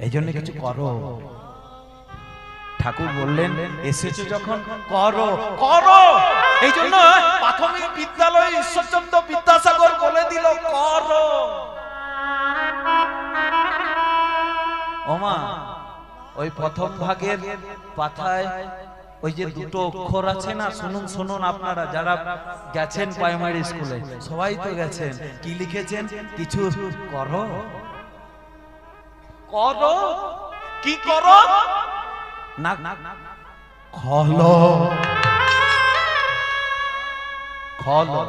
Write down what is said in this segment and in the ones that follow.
এই জন্য কিছু করো। ঠাকুর বললেন এসেছো যখন করো করো। এই জন্য প্রাথমিক বিদ্যালয়ে ঈশ্বরচন্দ্র বিদ্যাসাগর বলে দিল করো। ওমা ওই প্রথম ভাগের পাতায় ওই যে দুটো অক্ষর আছে না, শুনুন শুনুন আপনারা যারা গেছেন প্রাইমারি স্কুলে, সবাই তো গেছেন, কি লিখেছেন? কিছু করো। করো কি করো না, খলো খলো।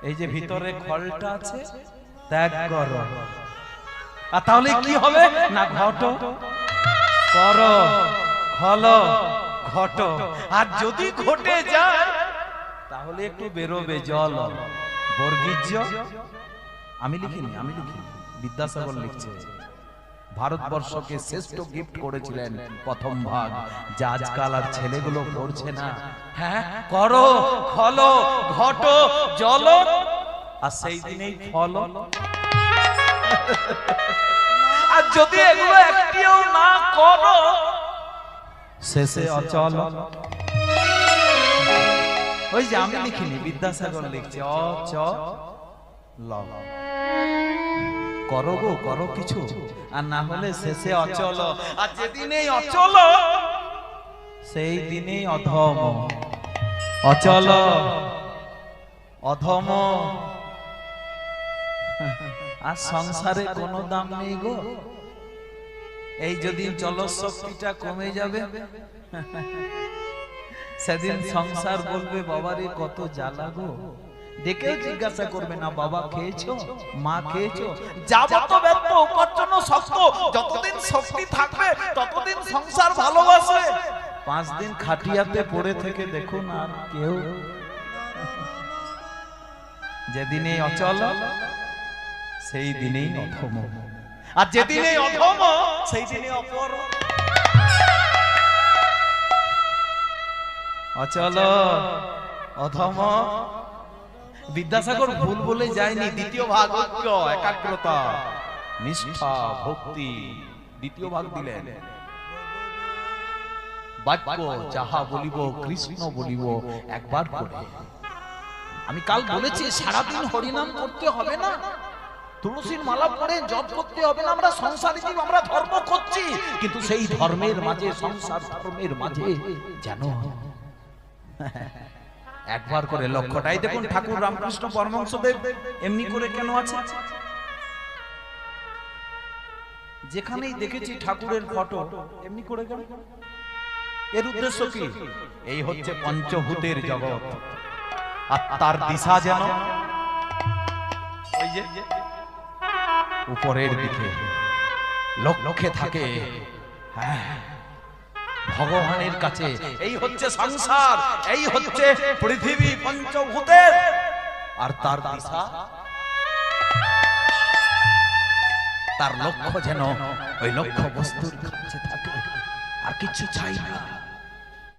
এই যে ভিতরে খলটা আছে ত্যাগ করো। আর তাহলে কি হবে না, ঘটো করো খলো ঘটো। আর যদি ঘটে যায় তাহলে একটু বেরোবে জল। বর্গীজ আমি লিখিনি, বিদ্যাসাগর লিখছে। ভারতবর্ষকে শ্রেষ্ঠ গিফট করেছিলেন প্রথম ভাগ, যা আজকাল আর ছেলেগুলো পড়ছে না। হ্যাঁ, করো খলো ঘটো জল, আর সেই দিনেই ফল। আর যদি এগুলো একটিও না করো শেষে অচল। ওই যে আমি লিখিনি, বিদ্যাসাগর লিখছে অচল। করো গো করো কিছু, আর না হলে শেষে অচল। আর যেদিনেই অচল সেই দিনেই অধম। অচল অধম। আর সংসারে কোনো দাম নেই গো। এই যদি চলশক্তিটা কমে যাবে সেদিন সংসার বলবে বাবারে কত জ্বালা গো। দেখেও জিজ্ঞাসা করবে না বাবা খেয়েছো, মা খেয়েছো। যাবত ব্যর্থ উপার্জন শক্ত, যতদিন শক্তি থাকবে ততদিন সংসার ভালোবাসে। 5 দিন খাটিয়াতে পড়ে থেকে দেখুন আর কেউ। যেদিনেই অচল সেই দিনেই অধম, আর যেদিনেই অধম সেই দিনে অপর। অচল অধম। বিদ্যাসাগর ভুল বলে যায়নি। দ্বিতীয় ভাগ ঐক্য, একাগ্রতা, নিষ্ঠা, ভক্তি, দ্বিতীয় ভাগ দিলেন। বাক্য যাহা বলিব কৃষ্ণ বলিব একবার করে। আমি কাল বলেছি সারাদিন হরিনাম করতে হবে না, তুলসীর মালা পরে জপ করতে হবে না। আমরা সংসারী জীব, আমরা ধর্ম করছি, কিন্তু সেই ধর্মের মাঝে, সংসার ধর্মের মাঝে যেন একবার করে লক্ষ্যটাই দেখুন। ঠাকুর রামকৃষ্ণ পরমহংসদেব এমনি করে কেন আছে? যেখানেই দেখেছি ঠাকুরের ফটো এমনি করে কেন? এর উদ্দেশ্য কি? এই হচ্ছে পঞ্চভূতের জগৎ, আর তার দিশা যেন ওই যে উপরের দিকে লক্ষ্যে থাকে। হ্যাঁ, ভগবানের কাছে। এই হচ্ছে সংসার, এই হচ্ছে পৃথিবী পঞ্চভূতের, আর তার দিশা, তার লক্ষ্য যেন ওই লক্ষ্য বস্তুর কাছে থাকে, আর কিছু চাই না।